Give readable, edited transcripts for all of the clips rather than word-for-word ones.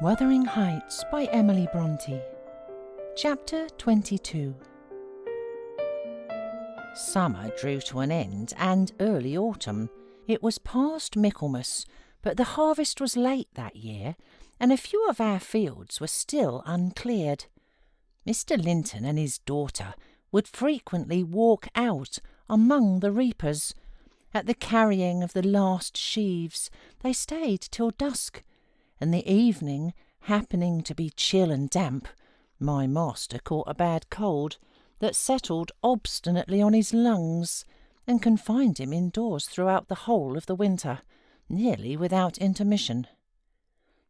Wuthering Heights by Emily Bronte. Chapter 22. Summer drew to an end, and early autumn. It was past Michaelmas, but the harvest was late that year, and a few of our fields were still uncleared. Mr. Linton and his daughter would frequently walk out among the reapers. At the carrying of the last sheaves they stayed till dusk, and the evening happening to be chill and damp, my master caught a bad cold that settled obstinately on his lungs and confined him indoors throughout the whole of the winter, nearly without intermission.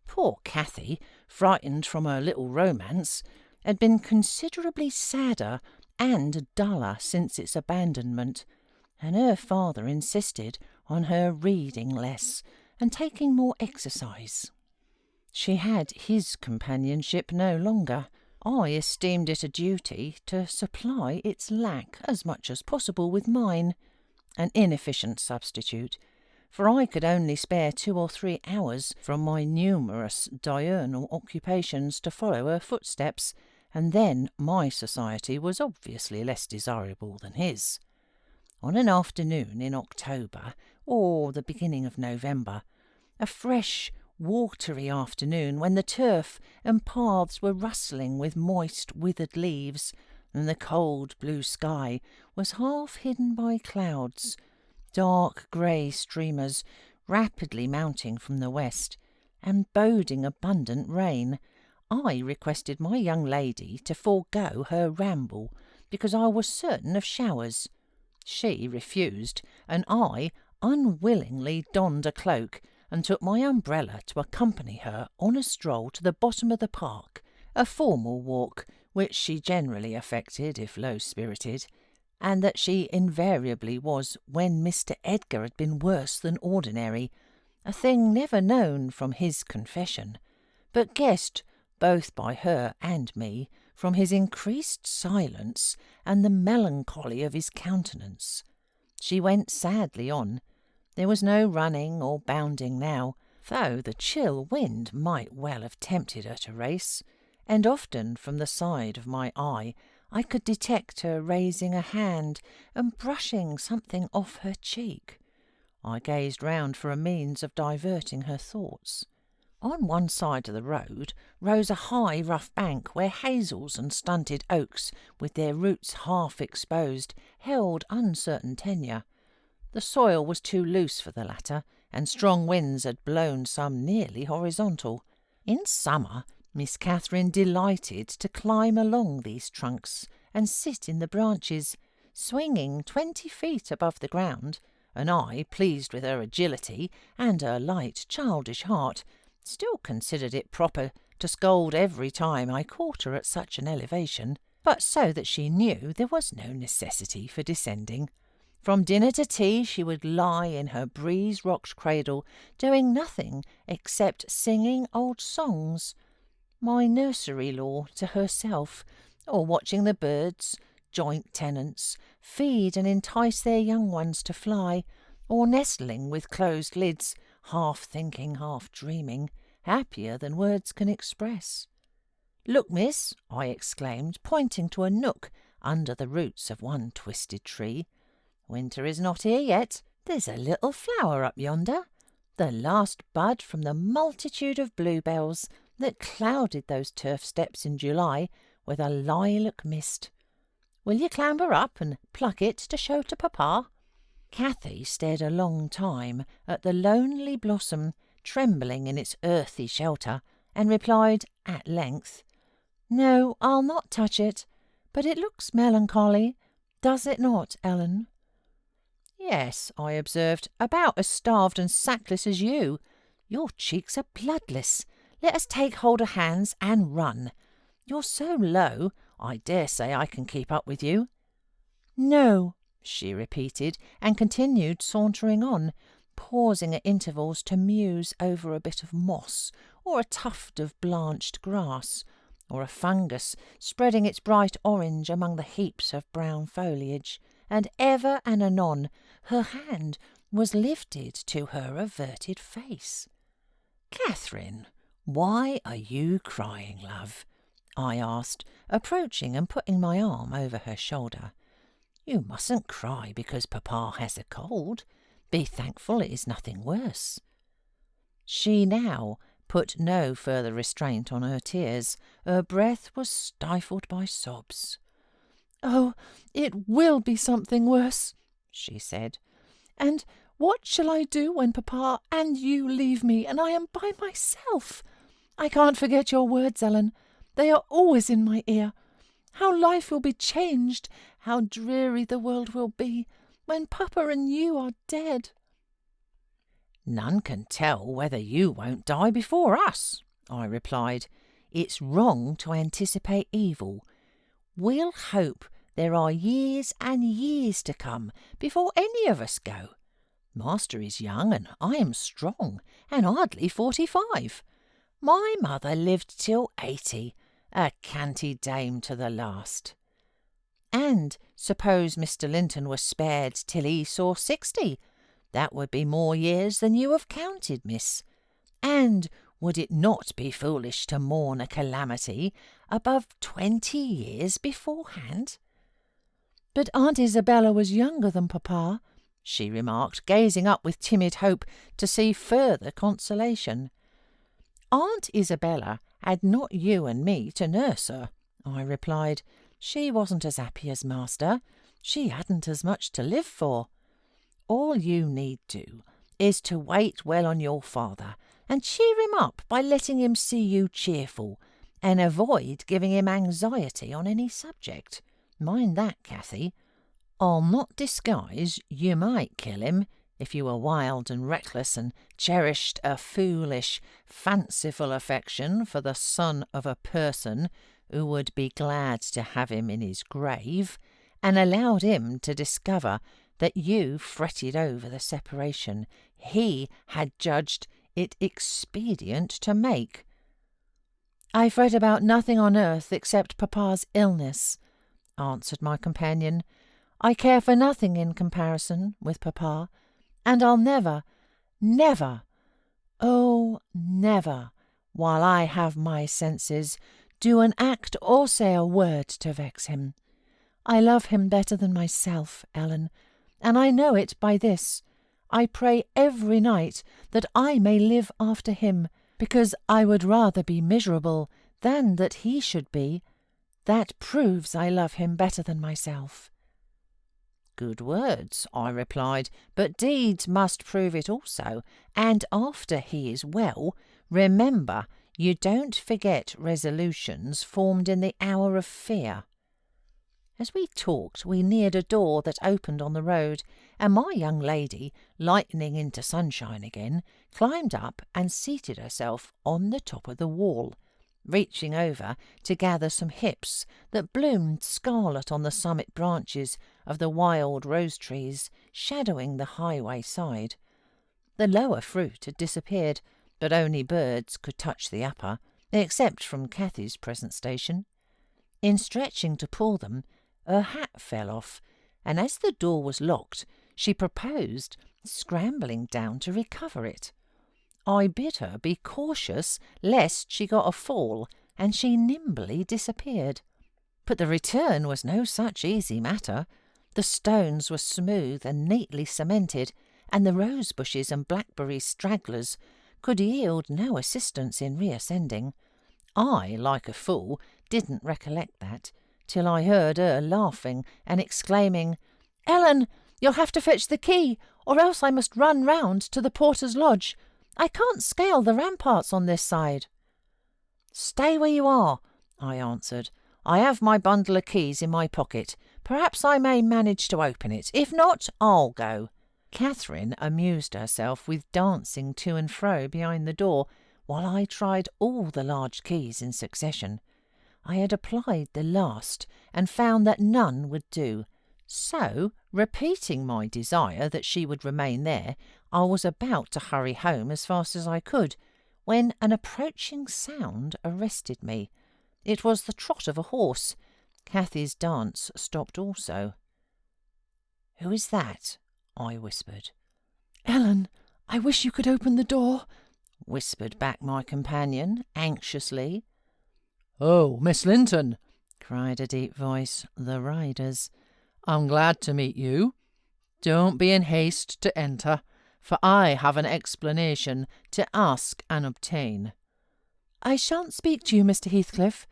Poor Cathy, frightened from her little romance, had been considerably sadder and duller since its abandonment, and her father insisted on her reading less and taking more exercise. She had his companionship no longer. I esteemed it a duty to supply its lack as much as possible with mine, an inefficient substitute, for I could only spare 2 or 3 hours from my numerous diurnal occupations to follow her footsteps, and then my society was obviously less desirable than his. On an afternoon in October, or the beginning of November, a fresh, watery afternoon when the turf and paths were rustling with moist, withered leaves, and the cold blue sky was half hidden by clouds, dark grey streamers rapidly mounting from the west, and boding abundant rain, I requested my young lady to forego her ramble, because I was certain of showers. She refused, and I unwillingly donned a cloak and took my umbrella to accompany her on a stroll to the bottom of the park, a formal walk which she generally affected if low-spirited, and that she invariably was when Mr. Edgar had been worse than ordinary, a thing never known from his confession, but guessed both by her and me from his increased silence and the melancholy of his countenance. She went sadly on. There was no running or bounding now, though the chill wind might well have tempted her to race, and often from the side of my eye I could detect her raising a hand and brushing something off her cheek. I gazed round for a means of diverting her thoughts. On one side of the road rose a high, rough bank where hazels and stunted oaks, with their roots half exposed, held uncertain tenure. The soil was too loose for the latter, and strong winds had blown some nearly horizontal. In summer, Miss Catherine delighted to climb along these trunks and sit in the branches, swinging 20 feet above the ground, and I, pleased with her agility and her light, childish heart, still considered it proper to scold every time I caught her at such an elevation, but so that she knew there was no necessity for descending. From dinner to tea she would lie in her breeze-rocked cradle, doing nothing except singing old songs, my nursery lore, to herself, or watching the birds, joint tenants, feed and entice their young ones to fly, or nestling with closed lids, half thinking, half dreaming, happier than words can express. "Look, miss," I exclaimed, pointing to a nook under the roots of one twisted tree. "Winter is not here yet. There's a little flower up yonder, the last bud from the multitude of bluebells that clouded those turf steps in July with a lilac mist. Will you clamber up and pluck it to show to papa?" Cathy stared a long time at the lonely blossom, trembling in its earthy shelter, and replied at length, "No, I'll not touch it, but it looks melancholy, does it not, Ellen?" "Yes," I observed, "about as starved and sackless as you. Your cheeks are bloodless. Let us take hold of hands and run. You're so low, I dare say I can keep up with you." "No," she repeated, and continued sauntering on, pausing at intervals to muse over a bit of moss, or a tuft of blanched grass, or a fungus spreading its bright orange among the heaps of brown foliage, and ever and anon her hand was lifted to her averted face. "Catherine, "Why are you crying, love?" I asked, approaching and putting my arm over her shoulder. "You mustn't cry because Papa has a cold. Be thankful it is nothing worse." She now put no further restraint on her tears. Her breath was stifled by sobs. "Oh, it will be something worse," she said. "And what shall I do when Papa and you leave me and I am by myself? I can't forget your words, Ellen. They are always in my ear. How life will be changed, how dreary the world will be, when Papa and you are dead." "None can tell whether you won't die before us," I replied. "It's wrong to anticipate evil. We'll hope there are years and years to come before any of us go. Master is young and I am strong and hardly 45. My mother lived till 80, a canty dame to the last. And suppose Mr. Linton was spared till he saw 60. That would be more years than you have counted, miss. And would it not be foolish to mourn a calamity above 20 years beforehand?" "But Aunt Isabella was younger than Papa," she remarked, gazing up with timid hope to see further consolation. "Aunt Isabella had not you and me to nurse her," I replied. "She wasn't as happy as Master. She hadn't as much to live for. All you need do is to wait well on your father and cheer him up by letting him see you cheerful, and avoid giving him anxiety on any subject. Mind that, Cathy. I'll not disguise you might kill him if you were wild and reckless and cherished a foolish, fanciful affection for the son of a person who would be glad to have him in his grave, and allowed him to discover that you fretted over the separation he had judged it expedient to make." "I fret about nothing on earth except Papa's illness," answered my companion. "I care for nothing in comparison with Papa, and I'll never, oh, never, while I have my senses, do an act or say a word to vex him. I love him better than myself, Ellen, and I know it by this. I pray every night that I may live after him, because I would rather be miserable than that he should be. That proves I love him better than myself." "Good words," I replied, "but deeds must prove it also, and after he is well, remember you don't forget resolutions formed in the hour of fear." As we talked, we neared a door that opened on the road, and my young lady, lightening into sunshine again, climbed up and seated herself on the top of the wall, reaching over to gather some hips that bloomed scarlet on the summit branches of the wild rose trees shadowing the highway side. The lower fruit had disappeared, but only birds could touch the upper, except from Cathy's present station. In stretching to pull them, her hat fell off, and as the door was locked, she proposed scrambling down to recover it. I bid her be cautious lest she got a fall, and she nimbly disappeared. But the return was no such easy matter. The stones were smooth and neatly cemented, and the rose bushes and blackberry stragglers could yield no assistance in reascending. I, like a fool, didn't recollect that, till I heard her laughing and exclaiming, "Ellen, you'll have to fetch the key, or else I must run round to the porter's lodge. I can't scale the ramparts on this side." "Stay where you are," I answered. "I have my bundle of keys in my pocket. Perhaps I may manage to open it. If not, I'll go." Catherine amused herself with dancing to and fro behind the door, while I tried all the large keys in succession. I had applied the last, and found that none would do. So, repeating my desire that she would remain there, I was about to hurry home as fast as I could, when an approaching sound arrested me. It was the trot of a horse. Cathy's dance stopped also. "Who is that?" I whispered. "Ellen, I wish you could open the door," whispered back my companion, anxiously. "Oh, Miss Linton," cried a deep voice, the rider's. "I'm glad to meet you. Don't be in haste to enter, for I have an explanation to ask and obtain." "I shan't speak to you, Mr. Heathcliff,"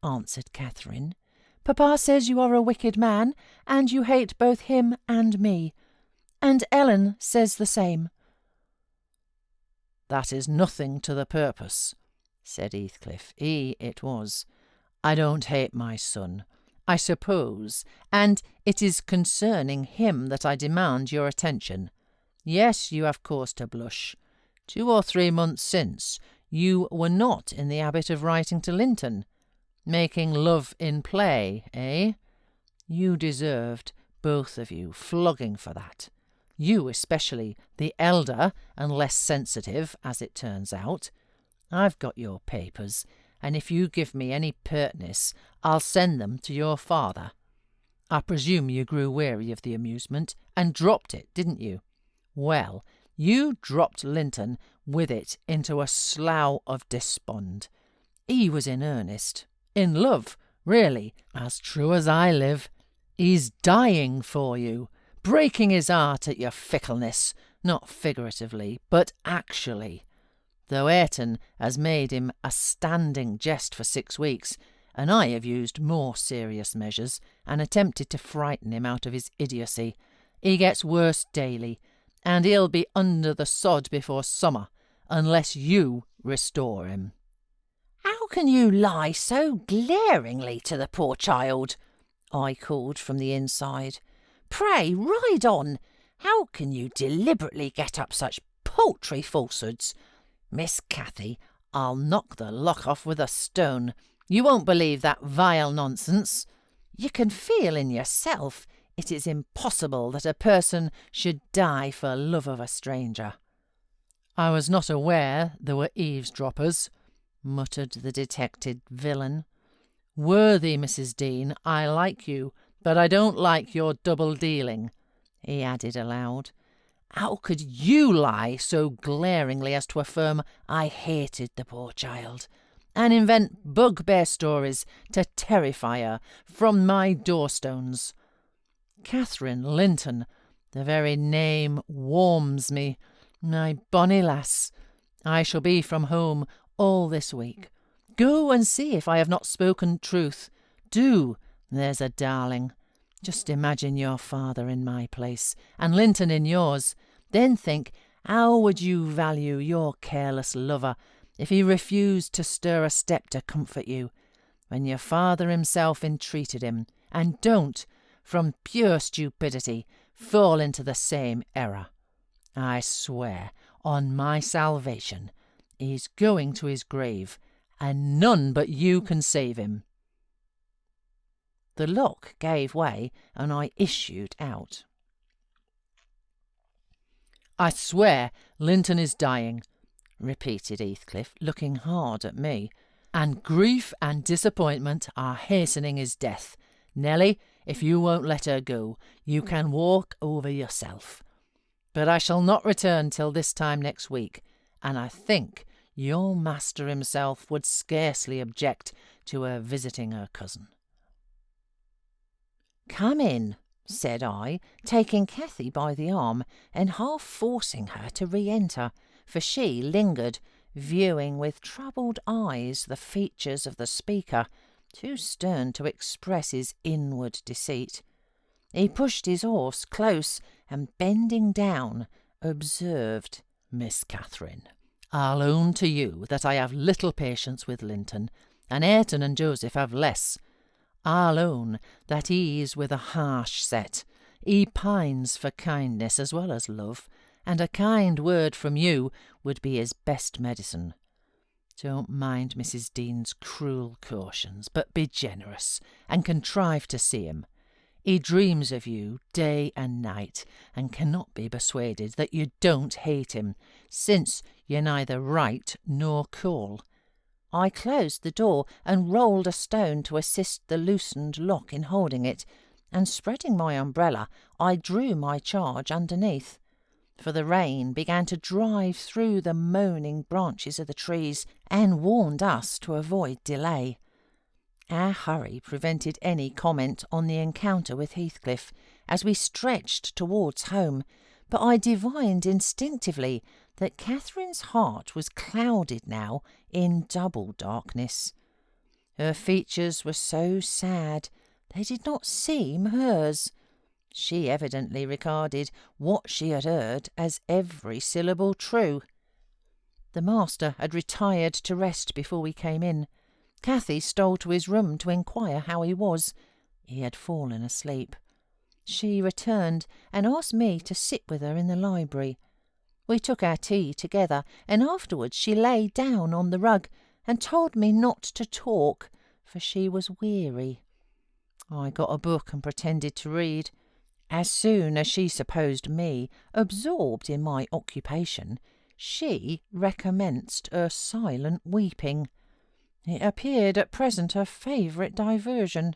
answered Catherine. "Papa says you are a wicked man, and you hate both him and me. And Ellen says the same." "That is nothing to the purpose," said Heathcliff. It was. "I don't hate my son, I suppose, and it is concerning him that I demand your attention. Yes, you have cause to blush. 2 or 3 months since, you were not in the habit of writing to Linton. Making love in play, eh? You deserved, both of you, flogging for that. You especially, the elder and less sensitive, as it turns out. I've got your papers, and if you give me any pertness, I'll send them to your father. I presume you grew weary of the amusement, and dropped it, didn't you? Well, you dropped Linton with it into a slough of despond. He was in earnest, in love, really, as true as I live. He's dying for you, breaking his heart at your fickleness, not figuratively, but actually. Though Ayrton has made him a standing jest for 6 weeks, and I have used more serious measures, and attempted to frighten him out of his idiocy, he gets worse daily, and he'll be under the sod before summer, unless you restore him." "How can you lie so glaringly to the poor child?" I called from the inside. "Pray, ride on. How can you deliberately get up such paltry falsehoods? Miss Cathy, I'll knock the lock off with a stone. You won't believe that vile nonsense. You can feel in yourself it is impossible that a person should die for love of a stranger." "I was not aware there were eavesdroppers," muttered the detected villain. "Worthy Mrs. Dean, I like you, but I don't like your double-dealing," he added aloud. "How could you lie so glaringly as to affirm I hated the poor child, and invent bugbear stories to terrify her from my doorstones? Catherine Linton, the very name warms me. My bonny lass, I shall be from home all this week. Go and see if I have not spoken truth. Do, there's a darling. Just imagine your father in my place, and Linton in yours. Then think, how would you value your careless lover if he refused to stir a step to comfort you, when your father himself entreated him? And don't, from pure stupidity, fall into the same error. I swear, on my salvation, he's going to his grave, and none but you can save him." The lock gave way, and I issued out. "I swear Linton is dying," repeated Heathcliff, looking hard at me, "and grief and disappointment are hastening his death. Nelly, if you won't let her go, you can walk over yourself. But I shall not return till this time next week, and I think your master himself would scarcely object to her visiting her cousin." "Come in," said I, taking Cathy by the arm and half forcing her to re-enter, for she lingered, viewing with troubled eyes the features of the speaker, too stern to express his inward deceit. He pushed his horse close, and bending down, observed, "Miss Catherine, I'll own to you that I have little patience with Linton, and Ayrton and Joseph have less. I'll own that he's with a harsh set. He pines for kindness as well as love, and a kind word from you would be his best medicine. Don't mind Mrs. Dean's cruel cautions, but be generous, and contrive to see him. He dreams of you day and night, and cannot be persuaded that you don't hate him, since you neither write nor call." I closed the door and rolled a stone to assist the loosened lock in holding it, and spreading my umbrella, I drew my charge underneath. for the rain began to drive through the moaning branches of the trees and warned us to avoid delay. Our hurry prevented any comment on the encounter with Heathcliff as we stretched towards home, but I divined instinctively that Catherine's heart was clouded now in double darkness. Her features were so sad they did not seem hers. She evidently regarded what she had heard as every syllable true. The master had retired to rest before we came in. Cathy stole to his room to inquire how he was. He had fallen asleep. She returned and asked me to sit with her in the library. We took our tea together, and afterwards she lay down on the rug and told me not to talk, for she was weary. I got a book and pretended to read. As soon as she supposed me absorbed in my occupation, she recommenced her silent weeping. It appeared at present her favourite diversion.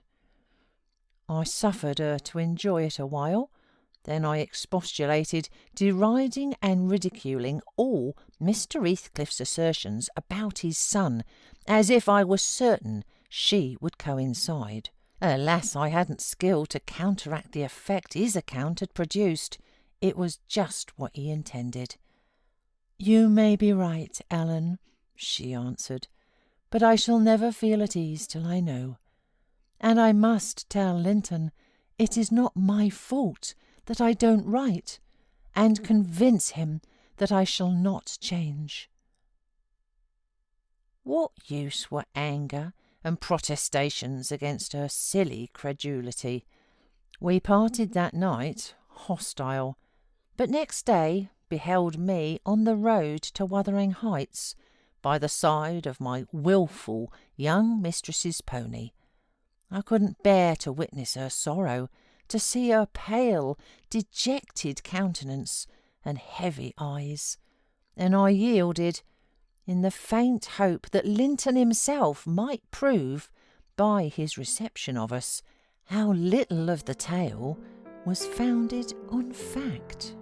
I suffered her to enjoy it a while. Then I expostulated, deriding and ridiculing all Mr. Heathcliff's assertions about his son, as if I was certain she would coincide. Alas, I hadn't skill to counteract the effect his account had produced. It was just what he intended. "You may be right, Ellen," she answered, "but I shall never feel at ease till I know. And I must tell Linton it is not my fault that I don't write, and convince him that I shall not change." What use were anger and protestations against her silly credulity? We parted that night hostile, but next day beheld me on the road to Wuthering Heights, by the side of my wilful young mistress's pony. I couldn't bear to witness her sorrow, to see her pale, dejected countenance and heavy eyes, and I yielded, in the faint hope that Linton himself might prove, by his reception of us, how little of the tale was founded on fact.